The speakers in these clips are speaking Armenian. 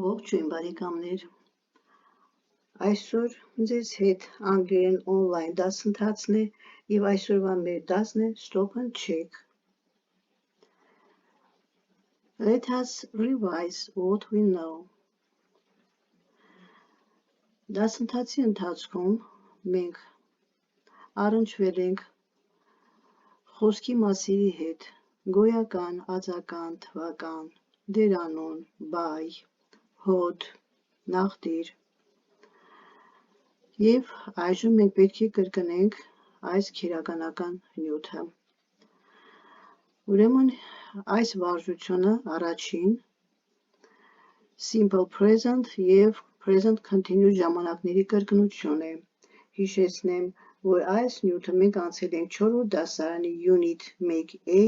Ողջույն բարեկամներ, այսօր ձեզ հետ անգլերեն օնլայն դասընթացն է և այսօրվա մեր դասն է Stop and Check. Let us revise what we know. Դասընթացի ընթացքում մենք առնչվել ենք խոսքի մասերի հետ, գոյական, ածական, թվական, դերանուն, բայ, հոդ, նախդիր և այժմ մենք պետք է կրկնենք այս քերականական նյութը։ Ուրեմն այս վարժությունը առաջին simple present և present continuous ժամանակների կրկնություն է։ Հիշեցնեմ, որ այս նյութը մենք անցել ենք 4-րդ դասարանի Unit 1A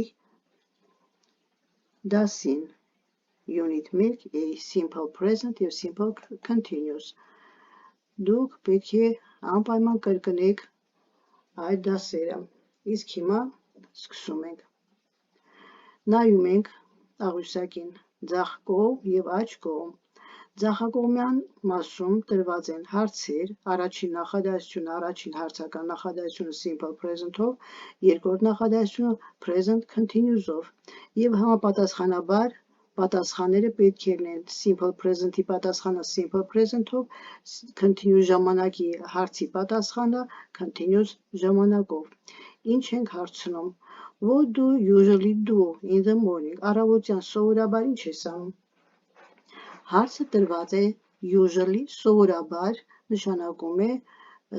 դասին։ Unit 1A simple present և simple continuous։ Դուք պետք է անպայման կրկնեք այդ դասերը։ Իսկ հիմա սկսում ենք։ Նայում ենք աղյուսակին, ձախ կողմ և աջ կողմ։ Ձախակողմյան մասում տրված են հարցեր, առաջին նախադասությունը, առաջին հարցական նախադասությունը simple present-ով, երկրորդ նախադասությունը present continuous-ով և համապատասխանաբար պատասխանները պետք է լինեն simple present-ի պատասխանը simple present-ով, continuous ժամանակի հարցի պատասխանը continuous ժամանակով։ Ինչ ենք հարցնում։ What do you usually do in the morning? Առավոտյան սովորաբար ինչ ես անում։ Հարցը տրված է usually սովորաբար նշանակում է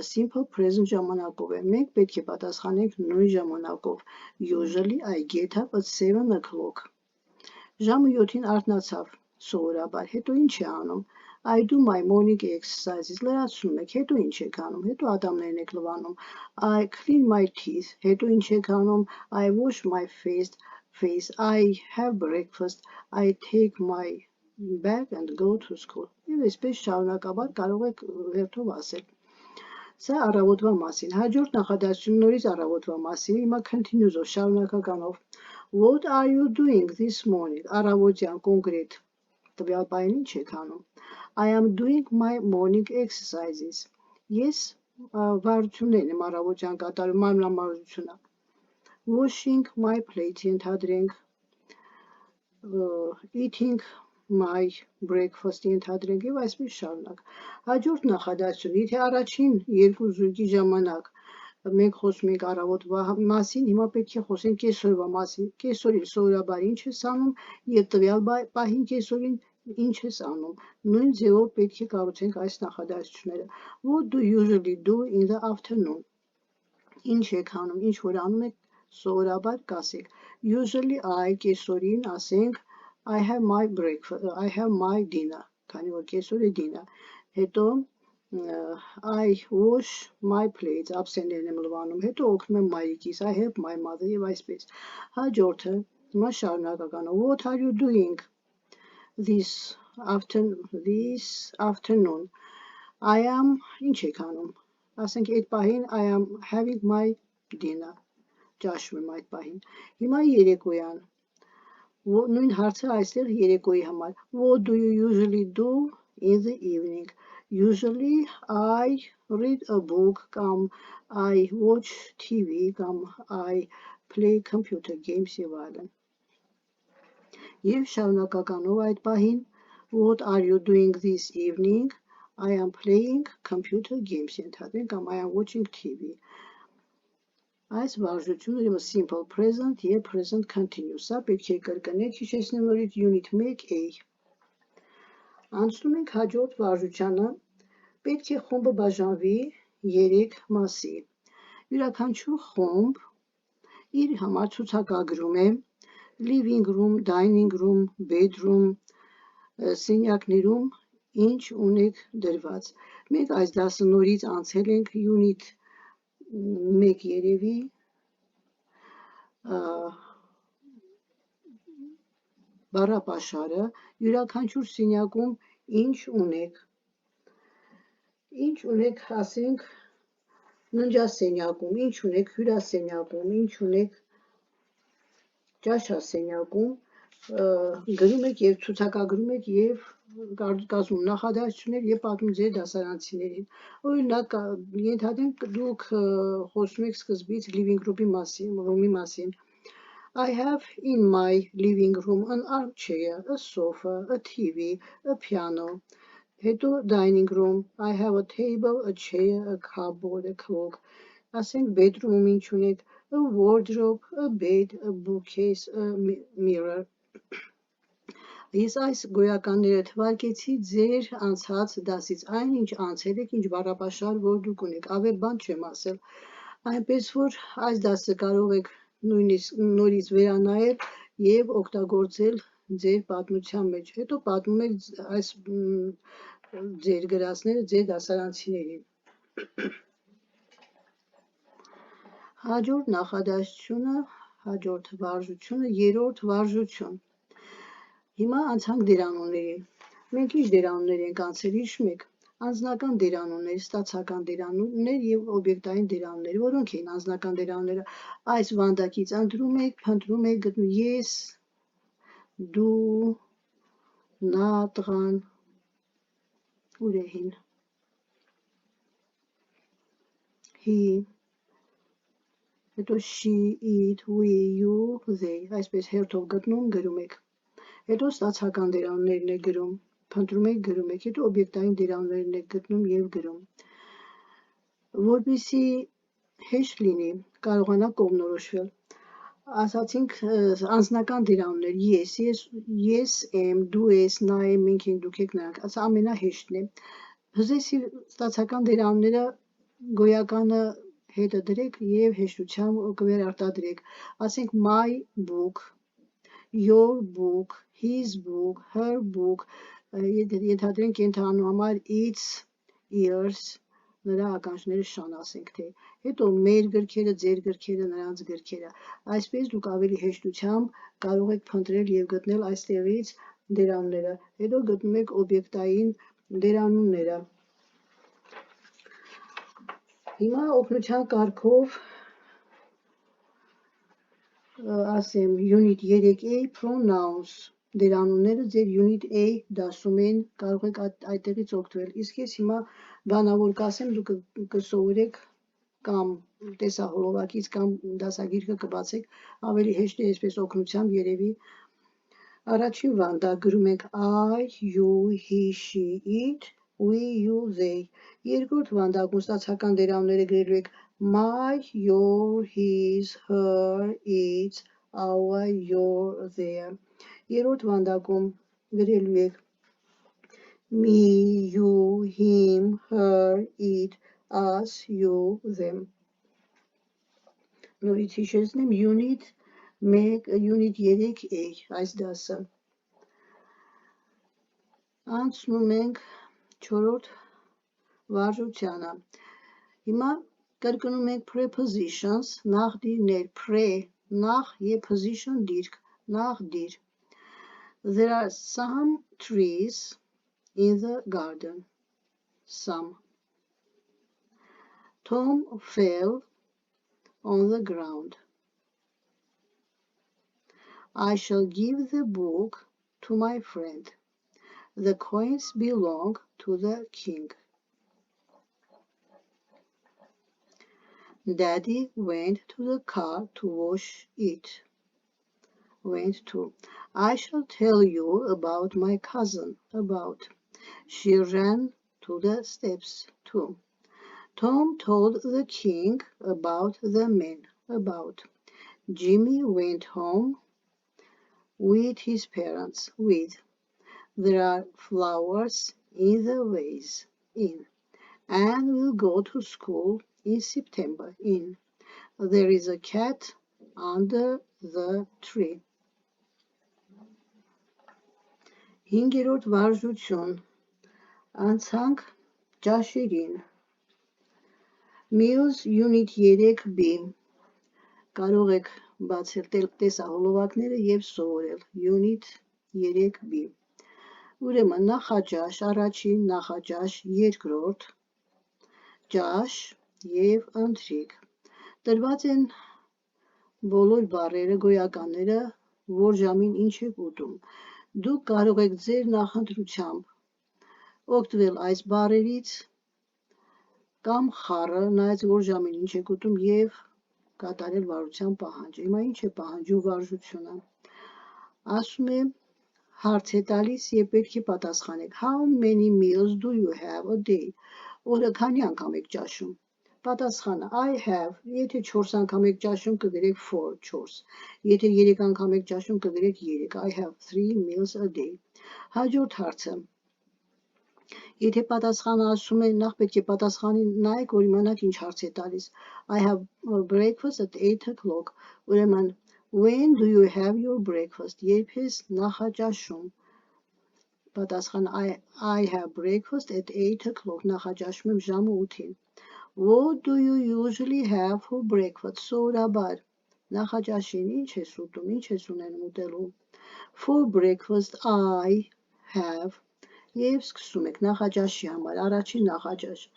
simple present ժամանակով է։ Մենք պետք է պատասխանենք նույն ժամանակով։ Usually I get up at 7 o'clock. Ժամը 7-ին արթնացավ սովորաբար։ Հետո ինչ է անում։ I do my morning exercises. Լրացնում եք, հետո ինչ եք անում։ Հետո ատամներն եք լվանում։ I clean my teeth. Հետո ինչ եք անում։ I wash my face. I have breakfast. I take my bag and go to school. Եվ այսպես շարունակաբար կարող եք հերթով ասել։ Սա առավոտվա մասին։ Հաջորդ նախադասությունը նորից առավոտվա մասին, հիմա continuous-ով, շարունակականով։ What are you doing this morning? Առավոտյան կոնկրետ տվյալ բանին ինչ եք անում։ I am doing my morning exercises. Ես վարժություններն եմ առավոտյան կատարում, մանրամարզությունը։ Washing my plate ենթադրենք, eating my breakfast ենթադրենք եւ այսպես շարունակ։ Հաջորդ նախադասություն, եթե առաջին երկու զույգի ժամանակ մենք խոսում ենք առավոտվա մասին, հիմա պետք է խոսենք կեսօրվա մասին։ Կեսօրին սովորաբար ինչ ես անում եւ տվյալ պահին կեսօրին ինչ ես անում։ Նույն ձևով պետք է կառուցենք այս նախադասությունները։ What do you usually do in the afternoon? Ինչ եք անում, ինչ որ անում եք սովորաբար կասեք։ Usually I կեսօրին ասենք I have my breakfast, I have my dinner, քանի որ կեսօր է dinner։ Հետո I wash my plates, ափսեներն եմ լվանում, հետո օգնում եմ մայրիկիս, I help my mother եւ այսպես։ Հաջորդը, հիմա շարունակականը, what are you doing this afternoon? I am, ինչ եք անում։ Ասենք այդ պահին I am having my dinner, ճաշում եմ այդ պահին։ Հիմա երեկոյան, նույն հարցը այստեղ երեկոյի համար։ What do you usually do in the evening? Usually I read a book, կամ I watch TV, կամ I play computer games եւ այլն։ Եվ շարունակականով այդ պահին What are you doing this evening? I am playing computer games ենթադրենք, կամ I am watching TV։ Այս վարժությունը simple present և present continuous, սա պետք է կրկնեք, հիշեցնեմ նորից Unit 1A։ Անցնում ենք հաջորդ վարժությանը, պետք է խումբը բաժանվի 3 մասի։ Յուրաքանչյուր խումբ իր համար ցուցակագրում է living room, dining room, bedroom, սենյակներում ինչ ունեք դրված։ Մենք այս դասը նորից անցել ենք Unit 1 երևի բառապաշարը, յուրաքանչյուր սենյակում ինչ ունեք։ Ինչ ունեք, ասենք, ննջասենյակում, ինչ ունեք հյուրասենյակում, ինչ ունեք ճաշասենյակում, գրում եք եւ ցուցակագրում եք եւ կազմում նախադասություններ եւ պատմում ձեր դասարանցիներին։ Օրինակ, ենթադրենք դուք խոսում եք սկզբից living room-ի մասին, I have in my living room an armchair, a sofa, a TV, a piano. Հետո dining room, I have a table, a chair, a cupboard, a clock. Ասենք bedroom-ում ինչ ունեք, a wardrobe, a bed, a bookcase, a mirror. Ես այս գոյականները թվարկեցի ձեր անցած դասից, այնինչ անցել եք, ինչ բառապաշար, որ դուք ունեք, ավել բան չեմ ասել, այնպես որ այս դասը կարող եք նույնիսկ նորից վերանայել եւ օգտագործել ձեր պատմության մեջ, հետո պատմում եք այս ձեր գրածները ձեր դասարանցիներին։ Հաջորդ նախադասությունը, հաջորդ վարժությունը, երրորդ վարժություն։ Հիմա անցանք դերանուններին։ Մենք ինչ դերանուններ ենք անցել, հիշում եք, անձնական դերանուններ, ստացական դերանուններ եւ օբյեկտային դերանուններ, որոնք էին անձնական դերանունները։ Այս վանդակից ընտրում եք, փնտրում եք, գտնում ես, դու, նա, տղան, ուրեհին, he, հետո she, it, we, you, they, այսպես հերթով գտնում, գրում եք։ Հետո ստացական դերանուններն եք գրում, փնտրում եք, գրում եք, հետո օբյեկտային դերանուններն եք գտնում եւ գրում։ Որպեսզի հեշտ լինի, կարողանա կողմնորոշվել։ Ասացինք անձնական դերանուններ, ես եմ, դու ես, նա է, մենք ենք, դուք եք, նրանք, ասա ամենահեշտն է։ Հզեսի ստացական դերանունները գոյականը հետը դրեք եւ հեշտությամբ կվերարտադրեք։ Ասենք my book, your book, his book, her book, ենթադրենք կենթանու համար its, yours, նրա ականջները շան ասենք թե, հետո մեր գրքերը, ձեր գրքերը, նրանց գրքերը, այսպես դուք ավելի հեշտությամբ կարող եք փնտրել եւ գտնել այստեղից դերանունները, հետո գտնում եք օբյեկտային դերանունները։ Հիմա օգնության կարգով ասեմ unit 3A pronouns դերանունները ձեր unit A դասում են, կարող եք այդտեղից օգտվել, իսկ ես հիմա բանավոր կասեմ, դուք կսովորեք կամ տեսահոլովակից կամ դասագիրքը կբացեք, ավելի հեշտ է այսպես օգնությամբ երևի։ Առաջին վանդակ գրում ենք I, you, he, she, it, we, you, they։ Երկրորդ վանդակում ստացական դերանունները գրելու եք my, your, his, her, its, our, your, their։ Երրորդ վանդակում գրելու եք me, you, him, her, it, us, you, them։ Նորից հիշեցնեմ unit 3A այս դասը։ Անցնում ենք 4-րդ վարժությանը։ Հիմա կրկնում ենք prepositions, նախդիրներ, pre, նախ եւ position դիրք, նախդիր։ There are some trees in the garden. Some. Tom fell on the ground. I shall give the book to my friend. The coins belong to the king. Daddy went to the car to wash it. Went to. I shall tell you about my cousin. About. She ran to the steps too. Tom told the king about the men. About. Jimmy went home with his parents. With. There are flowers in the vase. In. Anne will go to school in September. In. There is a cat under the tree. Հինգերորդ վարժություն, անցանք ճաշերին, Meals Unit 3B, կարող եք բացել տեսահոլովակները և սովորել, Unit 3B, ուրեմն նախաճաշ, առաջին, նախաճաշ, երկրորդ, ճաշ և ընթրիք, տրված են բոլոր բառերը, գոյականները, որ ժամին ինչ եք ուտում։ Դուք կարող եք ձեր նախընտրությամբ օգտվել այս բառերից կամ խառը, նայած որ ժամին ինչ եք ուտում եւ կատարել վարժության պահանջը։ Հիմա ինչ է պահանջում վարժությունը։ Ասում է հարց է տալիս եւ պետք է պատասխանեք. How many meals do you have a day? Օրը քանի անգամ եք ճաշում։ Պատասխանը I have, եթե 4 անգամ եք ճաշում կգրեք 4, եթե 3 անգամ եք ճաշում կգրեք 3, I have 3 meals a day։ Հաջորդ հարցը։ Եթե պատասխանը ասում է, նախ պետք է պատասխանի նայեք, որ իմանաք ինչ հարց է տալիս։ I have breakfast at 8 o'clock, ուրեմն when do you have your breakfast? Երբ ես նախաճաշում։ Պատասխանը I have breakfast at 8 o'clock, նախաճաշում եմ ժամը 8-ին։ What do you usually have for breakfast? Սովորաբար նախաճաշին ինչ ես ուտում, ինչ ես ունենում ուտելու։ For breakfast I have եւ սկսում եք նախաճաշի համար, առաջին նախաճաշ։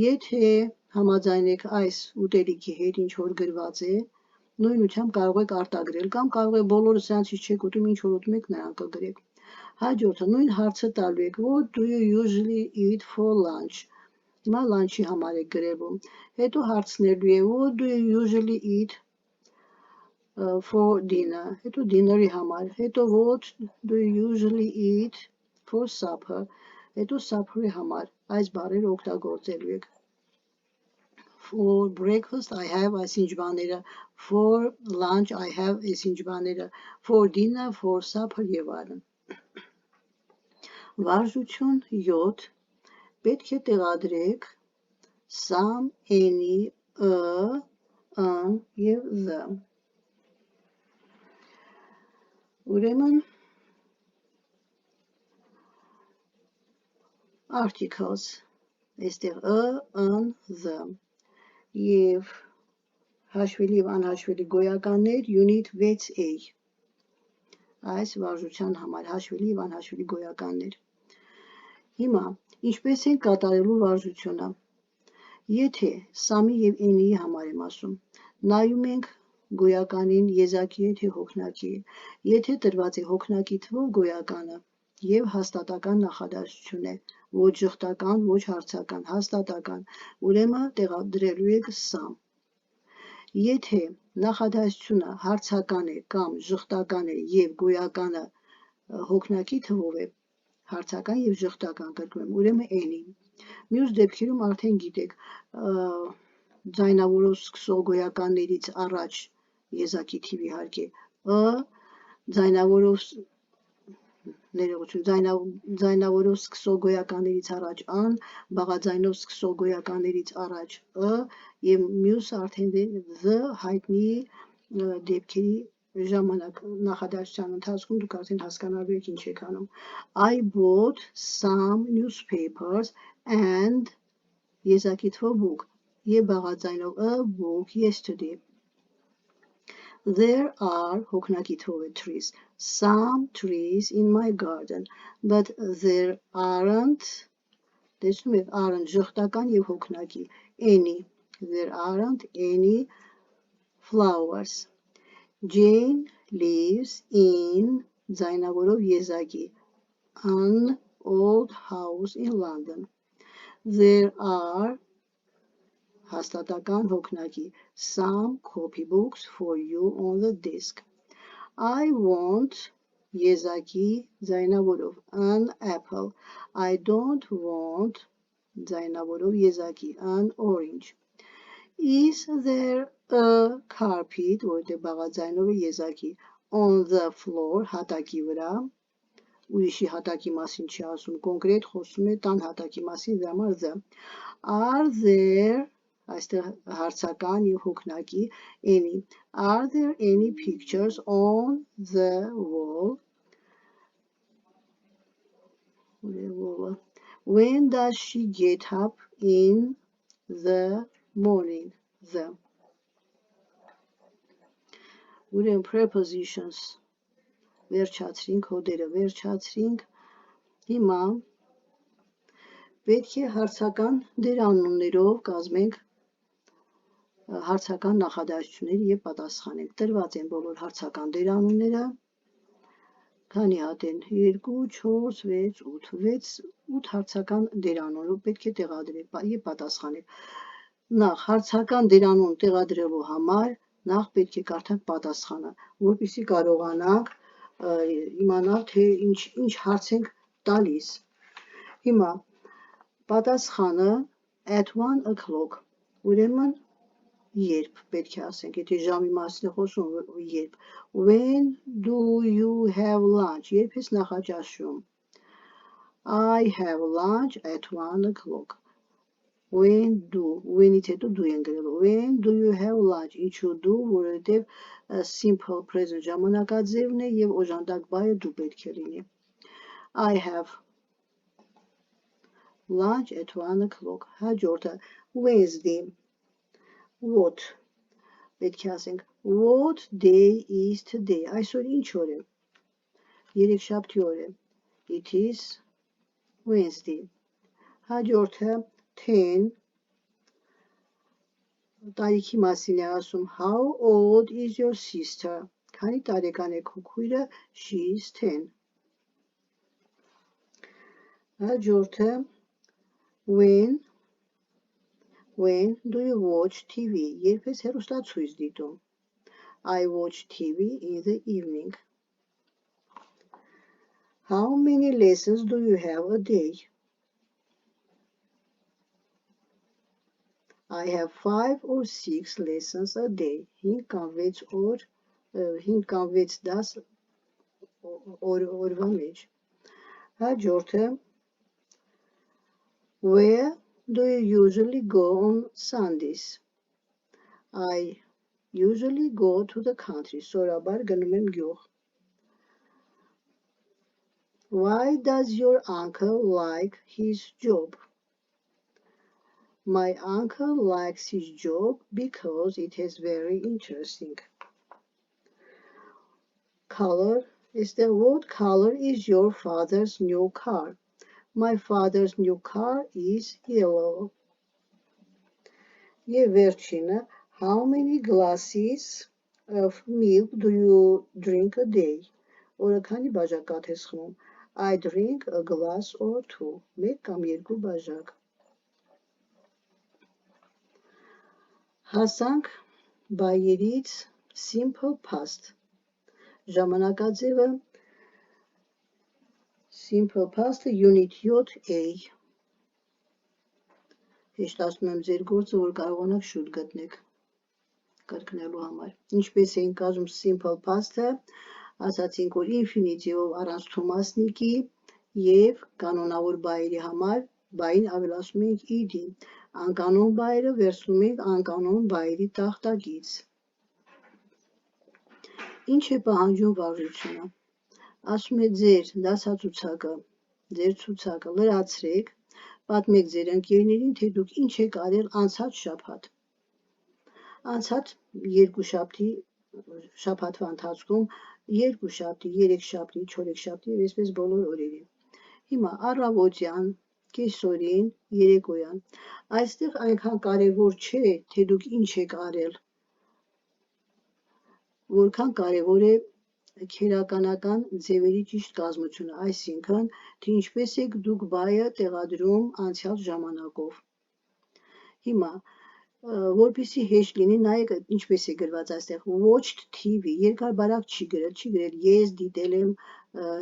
Եթե համաձայն եք այս ուտելիքի հետ ինչ որ գրված է, նույնությամբ կարող եք արտագրել կամ կարող եք բոլորը սրանցից չեք ուտում, ինչ որ ուտում եք նրան կգրեք։ Հաջորդը նույն հարցը տալու եք. What do you usually eat for lunch? Հիմա լանչի համար եք գրելու։ Հետո հարցնելու է What do you usually eat for dinner? Հետո dinner-ի համար։ Հետո What do you usually eat for supper? Հետո supper-ի համար այս բառերը օգտագործելու եք։ For breakfast I have այսինչ բաները, for lunch I have այսինչ բաները, for dinner, for supper եւ այլն։ Վարժություն 7 պետք է տեղադրեք some, any, an եւ the։ Ուրեմն articles այստեղ an, the եւ հաշվելի եւ անհաշվելի գոյականներ unit 6A այս վարժության համար հաշվելի եւ անհաշվելի գոյականներ։ Հիմա ինչպես են կատարելու վարժությունը։ Եթե some-ի եւ any-ի համար եմ ասում, նայում ենք գոյականին եզակի է թե հոգնակի է։ Եթե տրված է հոգնակի թվով գոյականը եւ հաստատական նախադասություն է, ոչ ժխտական, ոչ հարցական, հաստատական, ուրեմն տեղադրելու եք some։ Եթե նախադասությունը հարցական է կամ ժխտական է եւ գոյականը հոգնակի թվով է, հարցական եւ ժխտական կրկնում եմ, ուրեմն any։ Մյուս դեպքերում արդեն գիտեք, ձայնավորով սկսող գոյականներից առաջ եզակի թիվ իհարկե ձայնավորով սկսող գոյականներից առաջ an, բաղաձայնով սկսող գոյականներից առաջ եւ մյուսը արդեն the հայտնի դեպքերի ժամանակ նախադասության ընթացքում դուք արդեն հասկանալու եք ինչ եք անում։ I bought some newspapers and եզակի թվով book եւ բաղաձայնով a book yesterday. There are հոգնակի թվով trees, some trees in my garden, but there aren't տեսնում եք aren't ժխտական եւ հոգնակի any. There aren't any flowers. Jane lives in ձայնավորով եզակի an old house in London. There are հաստատական հոգնակի some copybooks for you on the desk. I want եզակի ձայնավորով an apple. I don't want ձայնավորով եզակի an orange. Is there a carpet որտեղ բաղաձայնով է եզակի on the floor հատակի վրա ուրիշի հատակի մասին չի ասում կոնկրետ խոսում է տան հատակի մասին դրա համար the are there այստեղ հարցական եւ հոգնակի any are there any pictures on the wall when does she get up in the morning the ուրեմն prepositions վերջացրինք հոդերը վերջացրինք հիմա պետք է հարցական դերանուններով կազմենք հարցական նախադասություններ եւ պատասխանենք տրված են բոլոր հարցական դերանունները Քանի հատ են 2, 4, 6, 8 հարցական դերանունով պետք է տեղադրեք եւ պատասխանեք։ Նախ հարցական դերանուն տեղադրելու համար նախ պետք է կարդաք պատասխանը, որպեսզի կարողանանք իմանալ թե ինչ հարց ենք տալիս։ Հիմա պատասխանը at 1 o'clock, ուրեմն երբ պետք է ասենք, եթե ժամի մասին է խոսում, երբ։ When do you have lunch, երբ ես նախաճաշում։ I have lunch at 1 o'clock. When-ից հետո դու են գրելու։ When do you have lunch, ինչու դու, որովհետև simple present ժամանակաձևն է եւ օժանդակ բայը դու պետք է լինի։ I have lunch at 1 o'clock. Հաջորդը Wednesday. What? Պետք է ասենք What day is today? Այսօր ինչ օր է։ Երեքշաբթի օր է։ It is Wednesday. Հաջորդը 10. Տարիքի մասին է ասում How old is your sister? Քանի տարեկան է քո քույրը? She is 10. Հաջորդը When do you watch TV? Երբ ես հեռուստացույց դիտում։ I watch TV in the evening. How many lessons do you have a day? I have 5 or 6 lessons a day. 5 կամ 10 օրվա մեջ։ Հաջորդը Where do you usually go on Sundays? I usually go to the country. Սովորաբար գնում եմ գյուղ։ Why does your uncle like his job? My uncle likes his job because it is very interesting. Color is the what color is your father's new car? My father's new car is yellow. Եվ վերջինը, how many glasses of milk do you drink a day? Օրը քանի բաժակ կաթ ես խմում? I drink a glass or 2. Մեկ կամ երկու բաժակ։ Հասանք բայերից simple past։ Ժամանակաձևը simple past-ը unit 7A։ Հեշտացնում եմ ձեր գործը, որ կարողանաք շուտ գտնեք կրկնելու համար։ Ինչպես էին կազմում simple past-ը, ասացինք, որ infinitive-ով առանց թումասնիկի եւ կանոնավոր բայերի համար բային ավելացնում ենք ed, անկանոն բայերը վերցնում ենք անկանոն բայերի տախտակից։ Ինչ է պահանջում վարժությունը։ Ասում է ձեր դասացուցակը, ձեր ցուցակը լրացրեք, պատմեք ձեր ընկերներին, թե դուք ինչ եք արել անցած շաբաթ։ Անցած երկուշաբթի շաբաթվա ընթացքում, երկուշաբթի, երեքշաբթի, չորեքշաբթի եւ այսպես բոլոր օրերին։ Հիմա առավոտյան, կեսօրին, երեկոյան։ Այստեղ այնքան կարևոր չէ, թե դուք ինչ եք արել, որքան կարևոր է քերականական ձևերի ճիշտ կազմությունը, այսինքն, թե ինչպես եք դուք բայը տեղադրում անցյալ ժամանակով։ Հիմա, որպեսզի հեշտ լինի, նայեք ինչպես է գրված այստեղ watched TV, երկար բարակ չի գրել, ես դիտել եմ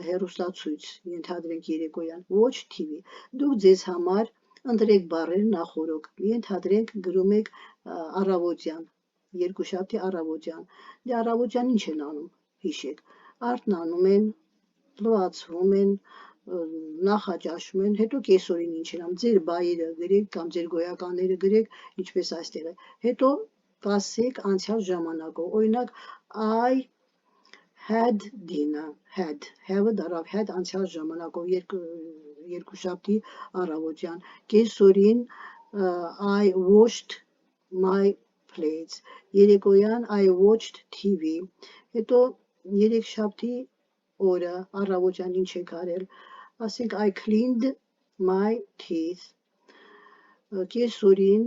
հեռուստացույց, ենթադրենք երեկոյան, watch TV, դուք ձեզ համար ընտրեք բառեր նախորոք, ենթադրենք գրում եք առավոտյան, երկուշաբթի առավոտյան, դե առավոտյան ինչ են անում, հիշեք, արթնանում են, լվացվում են, նախաճաշում են, հետո կեսօրին ինչ են անում, ձեր բայերը գրեք կամ ձեր գոյականները գրեք, ինչպես այստեղ է, հետո կասեք անցյալ ժամանակով, օրինակ I had dinner, have-ը դարավ, had անցյալ ժամանակով, երկուշաբթի առավոտյան, կեսօրին I washed my plates, երեկոյան I watched TV, հետո երեքշաբթի օրը առավոտյան ինչ եք արել, ասենք I cleaned my teeth, կեսօրին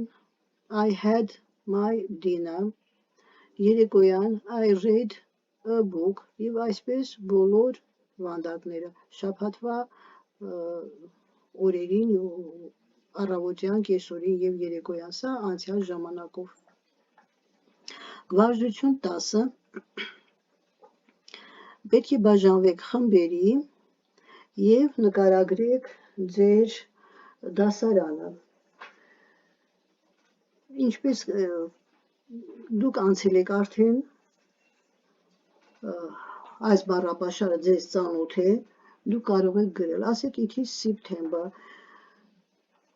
I had my dinner, երեկոյան I read a book եւ այսպես բոլոր վանդակները շաբաթվա օրերին առավոտյան, կեսօրին և երեկոյան, սա անցյալ ժամանակով։ Վարժություն 10. Պետք է բաժանվեք խմբերի և նկարագրեք ձեր դասարանը։ Ինչպես դուք անցել եք արդեն, այս բառապաշարը ձեզ ծանոթ է, դուք կարող եք գրել, ասեք it is September.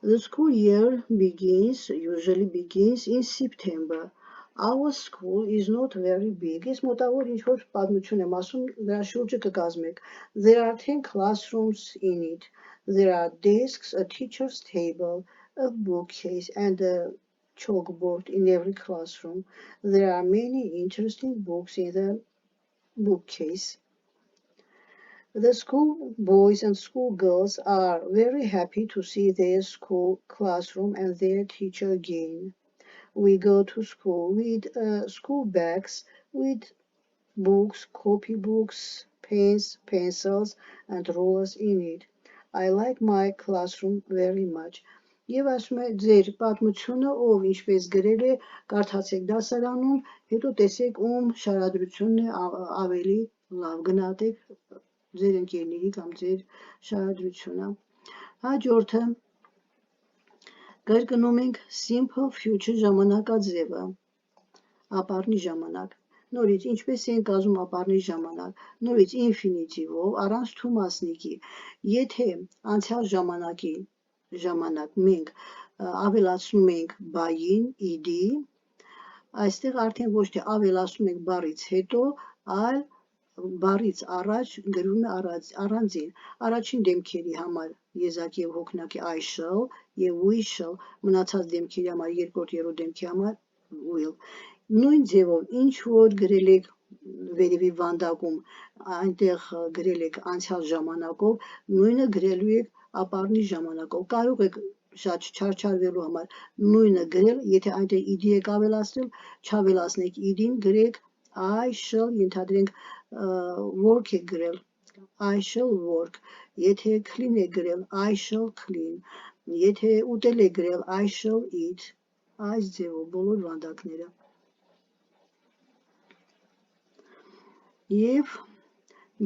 The school year usually begins in September. Our school is not very big. Ես մոտավոր ինչ-որ պատմություն եմ ասում, դրա շուրջը կկազմեք. There are 10 classrooms in it. There are desks, a teacher's table, a bookcase, and a chalkboard in every classroom. There are many interesting books in the bookcase. The school boys and school girls are very happy to see their school classroom and their teacher again. We go to school with school bags, with books, copybooks, pens, pencils, and rulers in it. I like my classroom very much. Եվ ասում է ձեր պատմությունը ով ինչպես գրել է, կարդացեք դասարանում, հետո տեսեք ում շարադրությունն է ավելի լավ, գնահատեք ձեր ընկերների կամ ձեր շարադրությունը։ Հաջորդը կրկնում ենք simple future ժամանակաձևը, ապառնի ժամանակ։ Նորից ինչպես են կազմում ապառնի ժամանակ, նորից ինֆինիտիվով, առանց թումասնիկի։ Եթե անցյալ ժամանակ մենք ավելացնում ենք բային, id, այստեղ արդեն ոչ թե ավելացնում ենք բառից հետո, այլ բառից առաջ գրվում է առանձին։ Առաջին դեմքերի համար եզակ և հոգնակ է I shall և we shall, մնացած դեմքերի համար երկրորդ, երրորդ դեմքի համար will։ Նույն ձևով ինչ որ գրել եք վերևի վանդակում, այնտեղ գրել եք անցյալ ժամանակով, նույնը գրելու եք ապառնի ժամանակով։ Կարող եք շատ չարչարվելու համար նույնը գրել, եթե այնտեղ id եք ավելացրել, չավելացնեք id-ին, գրեք I shall, ենթադրենք work եք գրել, I shall work, եթե clean եք գրել, I shall clean, եթե ուտել եք գրել, I shall eat, այս ձևով բոլոր վանդակները։ Եվ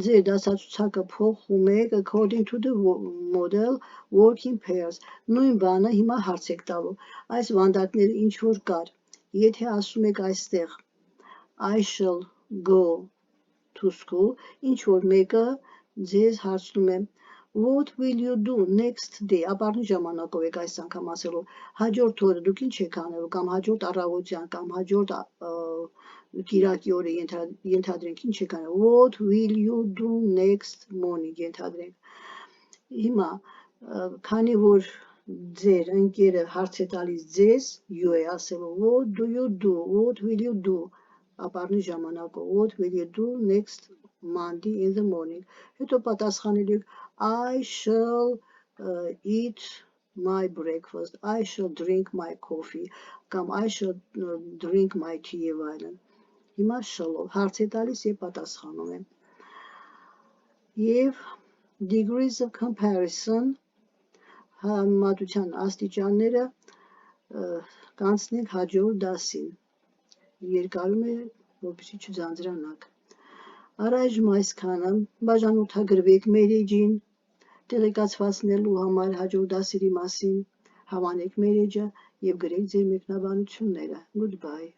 ձեր դասացուցակը փոխում եք according to the model work in pairs, նույն բանը հիմա հարց եք տալու, այս վանդակները ինչ որ կար, եթե ասում եք այստեղ I shall go to school, ինչ որ մեկը ձեզ հարցնում է What will you do next day, ապառնի ժամանակով եք այս անգամ ասելու, հաջորդ օրը դուք ինչ եք անելու, կամ հաջորդ առավոտյան, կամ հաջորդ կիրակի օրը ենթադրենք ինչ եք անելու, What will you do next morning, ենթադրենք։ Հիմա, քանի որ ձեր ընկերը հարց է տալիս ձեզ, you է ասելու, What do you do, what will you do, ապառնի ժամանակով, What will you do next Monday in the morning, հետո պատասխանելու եք I shall eat my breakfast, I shall drink my coffee, կամ I shall drink my tea եւ այլն։ Հիմա shall-ով հարց է տալիս եւ պատասխանում է։ Եվ degrees of comparison, համեմատության աստիճանները կանցնենք հաջորդ դասին։ Երկարում է, որպեսզի չձանձրանաք։ Առայժմ այսքանը, բաժանորդագրվեք մեր էջին, տեղեկացվածնելու համար հաջորդ դասերի մասին, հավանեք մեր էջը և գրեք ձեր մեկնաբանությունները։ Goodbye։